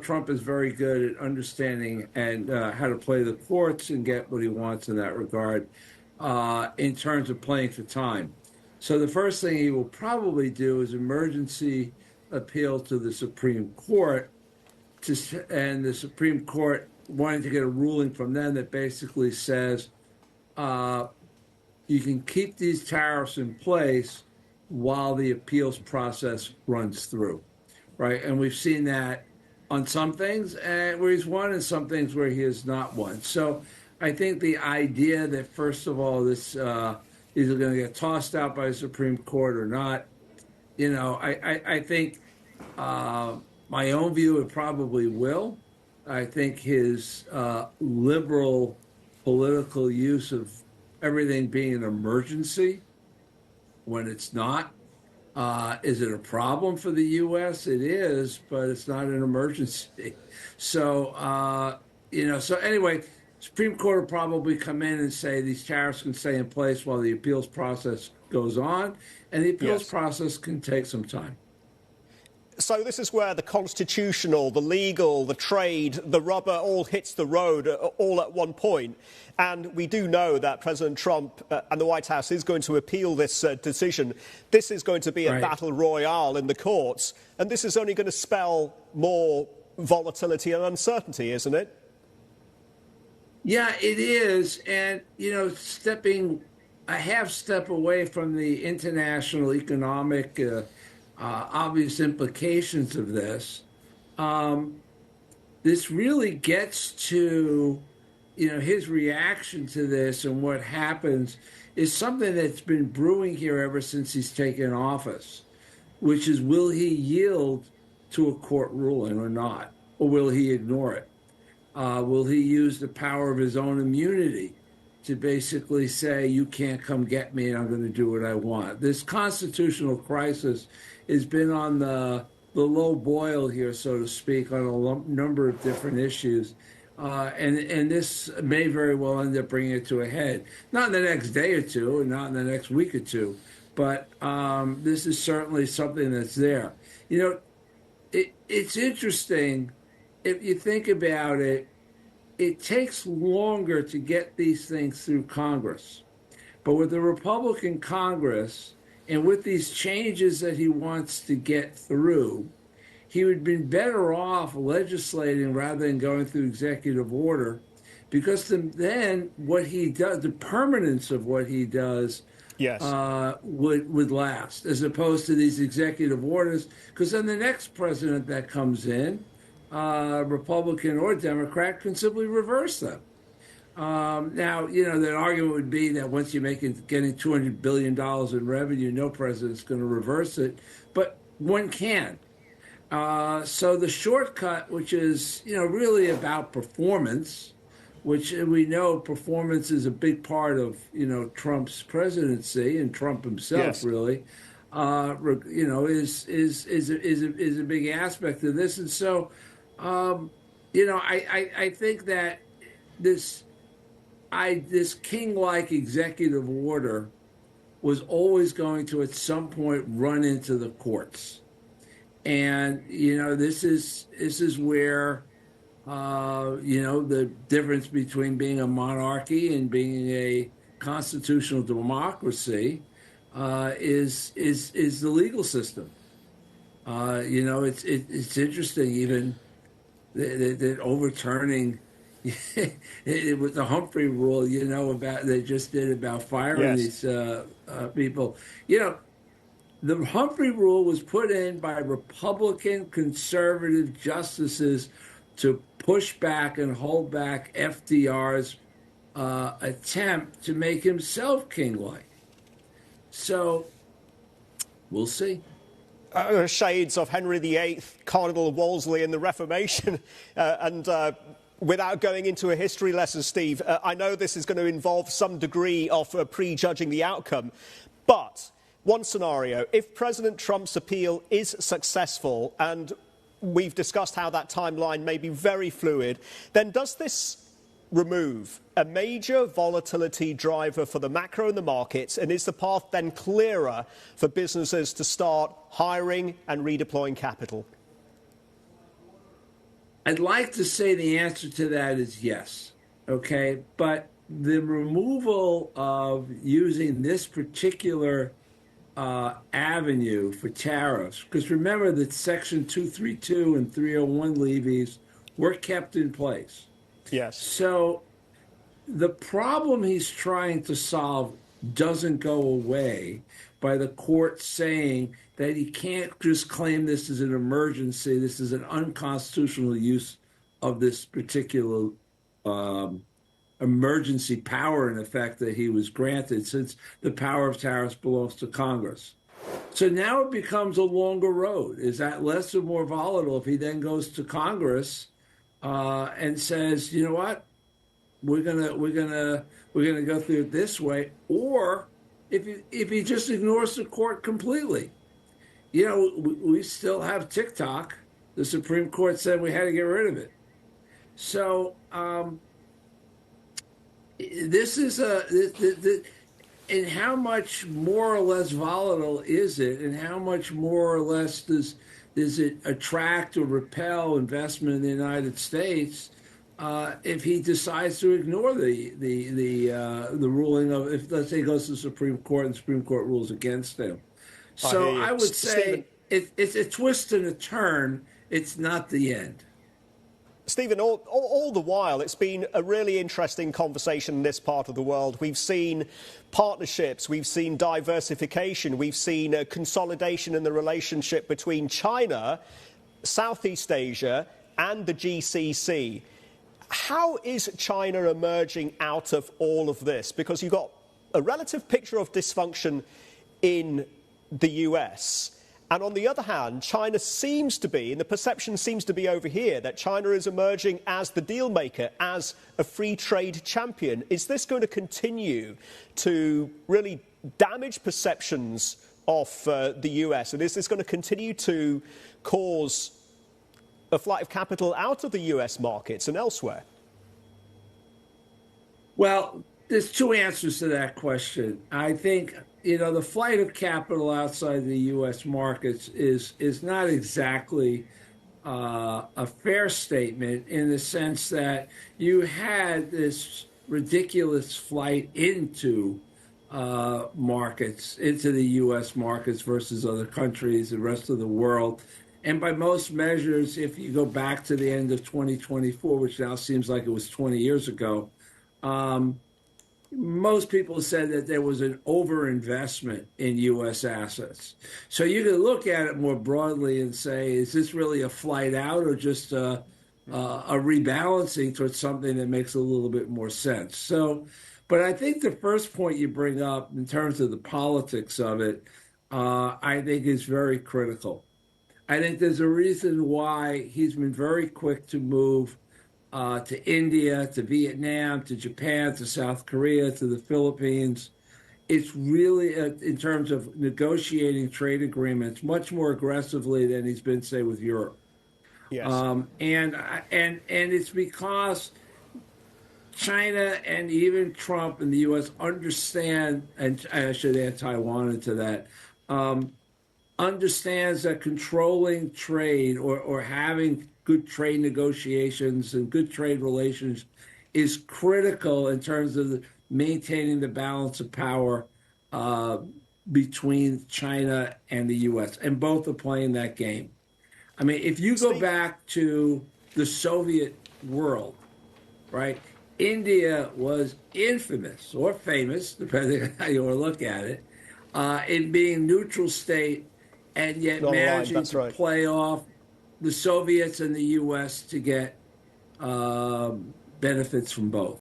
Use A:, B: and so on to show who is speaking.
A: Trump is very good at understanding and how to play the courts and get what he wants in that regard in terms of playing for time. So the first thing he will probably do is emergency appeal to the Supreme Court, and the Supreme Court wanting to get a ruling from them that basically says you can keep these tariffs in place while the appeals process runs through, right? And we've seen that on some things where he's won and some things where he has not won. So I think the idea that, first of all, this either going to get tossed out by the Supreme Court or not, I think my own view, it probably will. I think his liberal political use of everything being an emergency when it's not. Is it a problem for the U.S.? It is, but it's not an emergency. So, so anyway, Supreme Court will probably come in and say these tariffs can stay in place while the appeals process goes on, and the appeals process can take some time.
B: So this is where the constitutional, the legal, the trade, the rubber all hits the road all at one point. And we do know that President Trump and the White House is going to appeal this decision. This is going to be a battle royale in the courts. And this is only going to spell more volatility and uncertainty, isn't it?
A: Yeah, it is. And, stepping a half step away from the international economic obvious implications of this, this really gets to, his reaction to this, and what happens is something that's been brewing here ever since he's taken office, which is, will he yield to a court ruling or not? Or will he ignore it? Will he use the power of his own immunity to basically say, you can't come get me and I'm going to do what I want? This constitutional crisis has been on the low boil here, so to speak, on a number of different issues. And this may very well end up bringing it to a head. Not in the next day or two, and not in the next week or two, but this is certainly something that's there. It's interesting. If you think about it, it takes longer to get these things through Congress. But with the Republican Congress, and with these changes that he wants to get through, he would have been better off legislating rather than going through executive order, because then what he does, the permanence of what he does, would last, as opposed to these executive orders, because then the next president that comes in, Republican or Democrat, can simply reverse them. Now, the argument would be that once you're getting $200 billion in revenue, no president's going to reverse it, but one can. So the shortcut, which is, really about performance, which we know performance is a big part of, Trump's presidency, and Trump himself really, is a big aspect of this. And so, I think that this king-like executive order was always going to, at some point, run into the courts. And, this is where, the difference between being a monarchy and being a constitutional democracy is the legal system. It's interesting, even that overturning it was the Humphrey rule, about they just did about firing these people. The Humphrey rule was put in by Republican conservative justices to push back and hold back FDR's attempt to make himself king-like. So we'll see.
B: Shades of Henry VIII, Cardinal Wolsey, and the Reformation, without going into a history lesson, Steve, I know this is going to involve some degree of prejudging the outcome, but one scenario, if President Trump's appeal is successful, and we've discussed how that timeline may be very fluid, then does this remove a major volatility driver for the macro and the markets, and is the path then clearer for businesses to start hiring and redeploying capital?
A: I'd like to say the answer to that is yes. Okay. But the removal of using this particular avenue for tariffs, because remember that Section 232 and 301 levies were kept in place.
B: Yes.
A: So the problem he's trying to solve doesn't go away by the court saying that he can't just claim this as an emergency. This is an unconstitutional use of this particular emergency power, in effect, that he was granted, since the power of tariffs belongs to Congress. So now it becomes a longer road. Is that less or more volatile if he then goes to Congress and says, you know what, we're gonna go through it this way, or if he just ignores the court completely? You know, we still have TikTok. The Supreme Court said we had to get rid of it. So this is and how much more or less volatile is it, and how much more or less does it attract or repel investment in the United States if he decides to ignore the ruling of, if let's say he goes to the Supreme Court and the Supreme Court rules against him? So I would say it's a twist and a turn. It's not the end.
B: Stephen, all the while, it's been a really interesting conversation in this part of the world. We've seen partnerships, we've seen diversification, we've seen a consolidation in the relationship between China, Southeast Asia, and the GCC. How is China emerging out of all of this? Because you've got a relative picture of dysfunction in the US. And on the other hand, China seems to be, and the perception seems to be over here, that China is emerging as the deal maker, as a free trade champion. Is this going to continue to really damage perceptions of the US? And is this going to continue to cause a flight of capital out of the US markets and elsewhere?
A: Well, there's two answers to that question. I think, you know, the flight of capital outside the U.S. markets is not exactly a fair statement, in the sense that you had this ridiculous flight into markets, into the U.S. markets versus other countries, the rest of the world. And by most measures, if you go back to the end of 2024, which now seems like it was 20 years ago, most people said that there was an overinvestment in U.S. assets. So you can look at it more broadly and say, is this really a flight out, or just a rebalancing towards something that makes a little bit more sense? So, but I think the first point you bring up in terms of the politics of it, I think is very critical. I think there's a reason why he's been very quick to move to India, to Vietnam, to Japan, to South Korea, to the Philippines. It's really, in terms of negotiating trade agreements, much more aggressively than he's been, say, with Europe.
B: Yes.
A: And it's because China and even Trump and the U.S. understand, and I should add Taiwan into that, understands that controlling trade, or having good trade negotiations and good trade relations, is critical in terms of maintaining the balance of power between China and the U.S. And both are playing that game. I mean, if you go back to the Soviet world, right, India was infamous, or famous, depending on how you want to look at it, in being neutral state, and yet managing to play off the Soviets and the U.S. to get benefits from both.